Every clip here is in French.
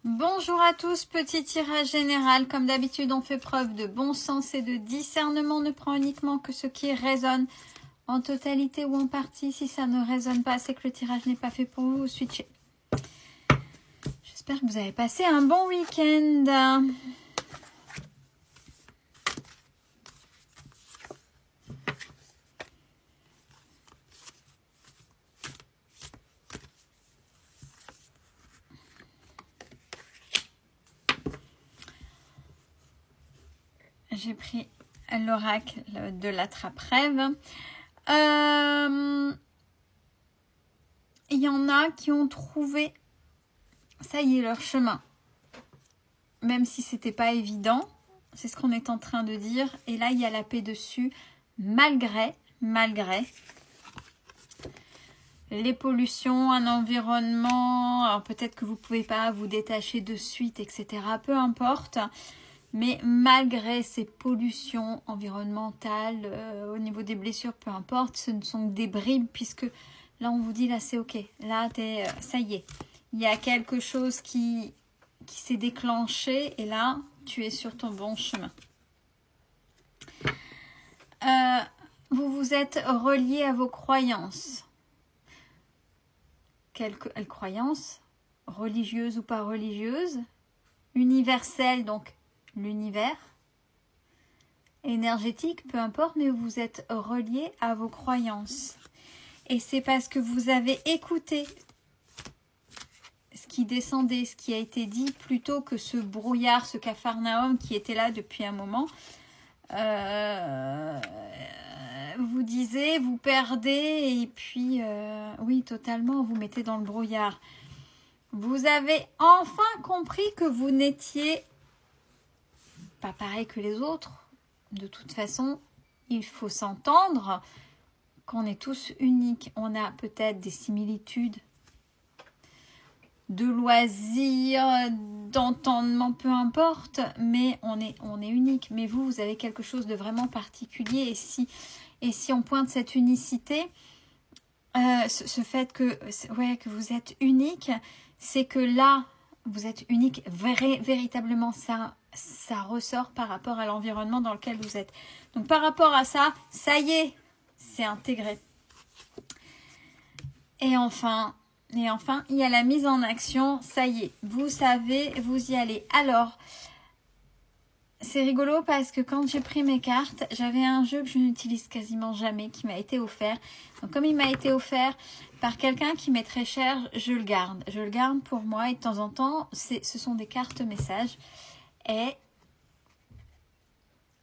Bonjour à tous, petit tirage général. Comme d'habitude, on fait preuve de bon sens et de discernement. On ne prend uniquement que ce qui résonne en totalité ou en partie. Si ça ne résonne pas, c'est que le tirage n'est pas fait pour vous. Switchez. J'espère que vous avez passé un bon week-end. J'ai pris l'oracle de l'attrape-rêve. Il y en a qui ont trouvé, ça y est, leur chemin. Même si c'était pas évident, c'est ce qu'on est en train de dire. Et là, il y a la paix dessus, malgré les pollutions, un environnement. Alors peut-être que vous pouvez pas vous détacher de suite, etc. Peu importe. Mais malgré ces pollutions environnementales, au niveau des blessures, peu importe, ce ne sont que des bribes, puisque là, on vous dit, là, c'est OK. Là, ça y est. Il y a quelque chose qui s'est déclenché, et là, tu es sur ton bon chemin. Vous vous êtes relié à vos croyances. Quelles croyances, religieuses ou pas religieuses, universelles, donc l'univers, énergétique, peu importe, mais vous êtes relié à vos croyances. Et c'est parce que vous avez écouté ce qui descendait, ce qui a été dit, plutôt que ce brouillard, ce capharnaüm qui était là depuis un moment. Vous disiez, vous perdez, et puis, oui, totalement, vous mettez dans le brouillard. Vous avez enfin compris que vous n'étiez pas pareil que les autres. De toute façon, il faut s'entendre qu'on est tous uniques. On a peut-être des similitudes de loisirs, d'entendement, peu importe, mais on est unique. Mais vous avez quelque chose de vraiment particulier. Et si on pointe cette unicité, ce fait que vous êtes unique, c'est que là, vous êtes unique, véritablement, ça ressort par rapport à l'environnement dans lequel vous êtes. Donc par rapport à ça, ça y est, c'est intégré. Et enfin, il y a la mise en action, ça y est, vous savez, vous y allez. Alors, c'est rigolo parce que quand j'ai pris mes cartes, j'avais un jeu que je n'utilise quasiment jamais, qui m'a été offert. Donc comme il m'a été offert par quelqu'un qui m'est très cher, je le garde. Je le garde pour moi et de temps en temps, ce sont des cartes messages. Et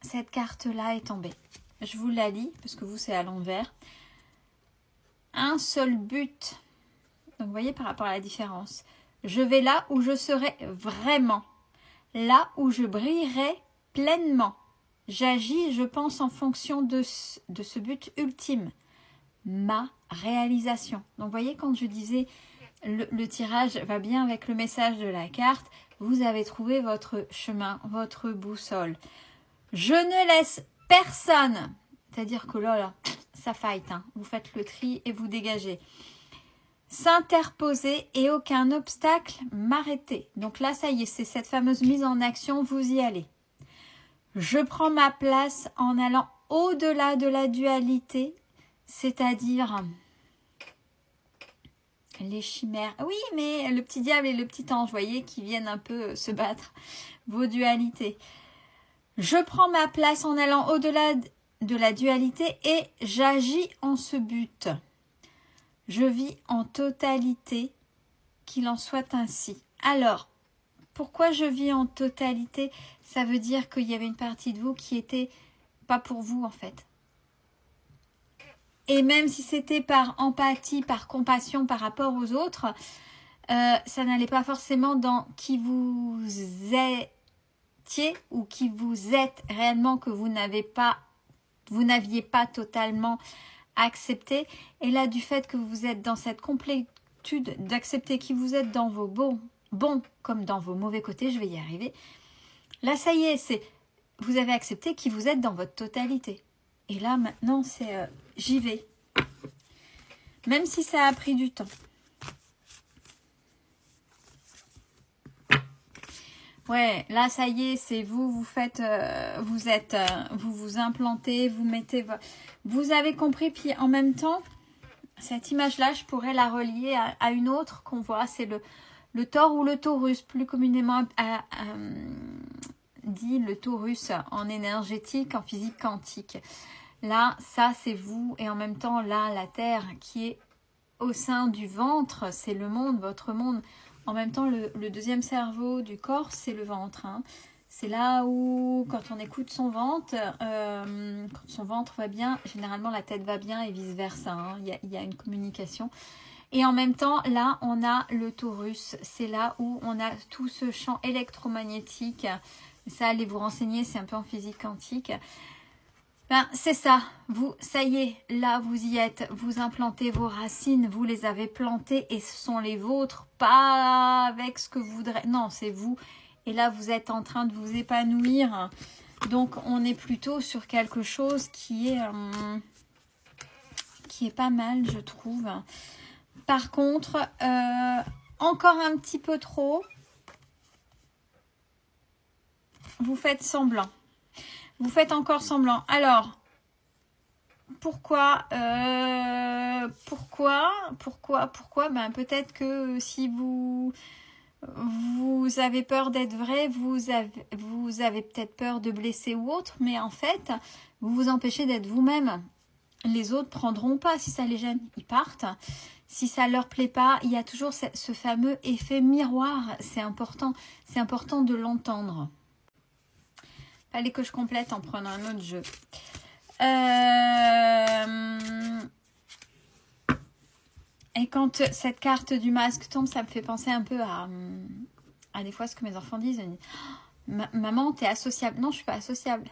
cette carte-là est tombée. Je vous la lis parce que vous, c'est à l'envers. Un seul but. Donc, vous voyez par rapport à la différence. Je vais là où je serai vraiment. Là où je brillerai pleinement. J'agis, je pense en fonction de ce but ultime. Ma réalisation. Donc, vous voyez, quand je disais le tirage va bien avec le message de la carte, vous avez trouvé votre chemin, votre boussole. Je ne laisse personne, c'est-à-dire que là, ça fight, hein. Vous faites le tri et vous dégagez. S'interposer et aucun obstacle m'arrêter. Donc là, ça y est, c'est cette fameuse mise en action, vous y allez. Je prends ma place en allant au-delà de la dualité, c'est-à-dire les chimères. Oui, mais le petit diable et le petit ange, vous voyez, qui viennent un peu se battre, vos dualités. Je prends ma place en allant au-delà de la dualité et j'agis en ce but. Je vis en totalité, qu'il en soit ainsi. Alors, pourquoi je vis en totalité? Ça veut dire qu'il y avait une partie de vous qui était pas pour vous en fait. Et même si c'était par empathie, par compassion par rapport aux autres, ça n'allait pas forcément dans qui vous étiez ou qui vous êtes réellement, que vous n'aviez pas totalement accepté. Et là, du fait que vous êtes dans cette complétude d'accepter qui vous êtes dans vos bons comme dans vos mauvais côtés, je vais y arriver. Là, ça y est, vous avez accepté qui vous êtes dans votre totalité. Et là, maintenant, c'est j'y vais. Même si ça a pris du temps. Ouais, là, ça y est, c'est vous, vous faites, vous vous implantez, vous mettez, vous avez compris, puis en même temps, cette image-là, je pourrais la relier à une autre qu'on voit, c'est le Taure ou le Taurus, plus communément dit le Taurus en énergétique, en physique quantique. Là, ça, c'est vous, et en même temps, là, la Terre qui est au sein du ventre, c'est le monde, votre monde. En même temps, le deuxième cerveau du corps, c'est le ventre. Hein. C'est là où, quand on écoute son ventre, quand son ventre va bien, généralement la tête va bien et vice-versa. Hein. Il y a une communication. Et en même temps, là, on a le Taurus. C'est là où on a tout ce champ électromagnétique. Ça, allez vous renseigner, c'est un peu en physique quantique. Ben, c'est ça, vous, ça y est, là vous y êtes, vous implantez vos racines, vous les avez plantées et ce sont les vôtres, pas avec ce que vous voudrez, non, c'est vous. Et là vous êtes en train de vous épanouir, donc on est plutôt sur quelque chose qui est pas mal, je trouve. Par contre, encore un petit peu trop, vous faites semblant. Vous faites encore semblant. Alors, pourquoi ben, peut-être que si vous avez peur d'être vrai, vous avez peut-être peur de blesser ou autre, mais en fait, vous vous empêchez d'être vous-même. Les autres prendront pas si ça les gêne, ils partent. Si ça leur plaît pas, il y a toujours ce fameux effet miroir. C'est important de l'entendre. Fallait que je complète en prenant un autre jeu. Et quand cette carte du masque tombe, ça me fait penser un peu à des fois ce que mes enfants disent. Maman, t'es associable. Non, je suis pas associable.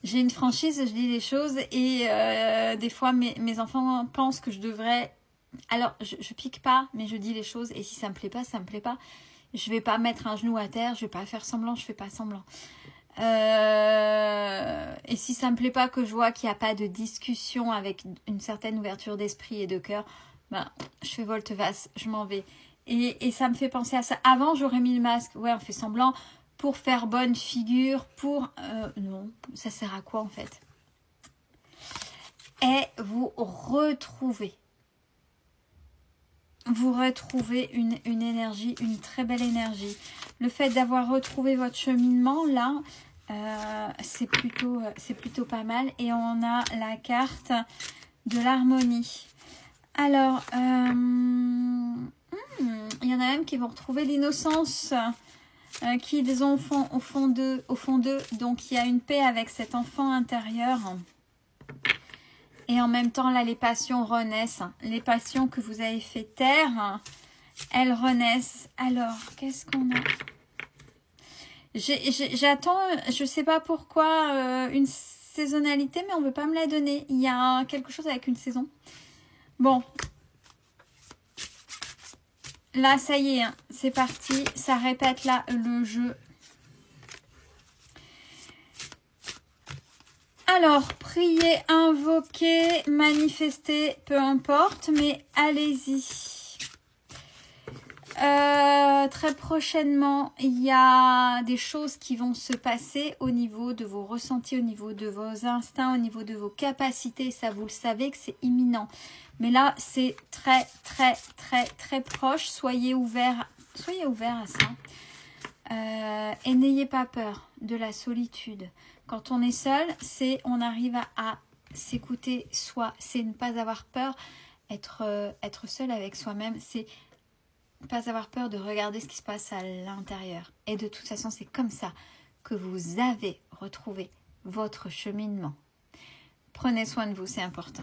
J'ai une franchise, je dis les choses et des fois mes enfants pensent que je devrais... Alors, je pique pas, mais je dis les choses et si ça me plaît pas, ça me plaît pas. Je vais pas mettre un genou à terre, je vais pas faire semblant, je fais pas semblant. Et si ça me plaît pas, que je vois qu'il n'y a pas de discussion avec une certaine ouverture d'esprit et de cœur, ben, je fais volte-face, je m'en vais. Et ça me fait penser à ça. Avant, j'aurais mis le masque. Ouais, on fait semblant pour faire bonne figure, pour... non, ça sert à quoi en fait? Et vous retrouvez une énergie, une très belle énergie. Le fait d'avoir retrouvé votre cheminement, là, c'est plutôt pas mal. Et on a la carte de l'harmonie. Alors, il y en a même qui vont retrouver l'innocence qu'ils ont au fond d'eux. Donc, il y a une paix avec cet enfant intérieur. Et en même temps, là, les passions renaissent. Les passions que vous avez fait taire, elles renaissent. Alors, qu'est-ce qu'on a? J'attends, je ne sais pas pourquoi, une saisonnalité, mais on ne veut pas me la donner. Il y a quelque chose avec une saison. Bon. Là, ça y est, hein, c'est parti. Ça répète là le jeu. Alors, prier, invoquer, manifester, peu importe, mais allez-y. Très prochainement, il y a des choses qui vont se passer au niveau de vos ressentis, au niveau de vos instincts, au niveau de vos capacités. Ça, vous le savez que c'est imminent. Mais là, c'est très, très, très, très proche. Soyez ouverts à ça. Et n'ayez pas peur de la solitude. Quand on est seul, on arrive à s'écouter soi. C'est ne pas avoir peur. Être seul avec soi-même, c'est pas avoir peur de regarder ce qui se passe à l'intérieur. Et de toute façon, c'est comme ça que vous avez retrouvé votre cheminement. Prenez soin de vous, c'est important.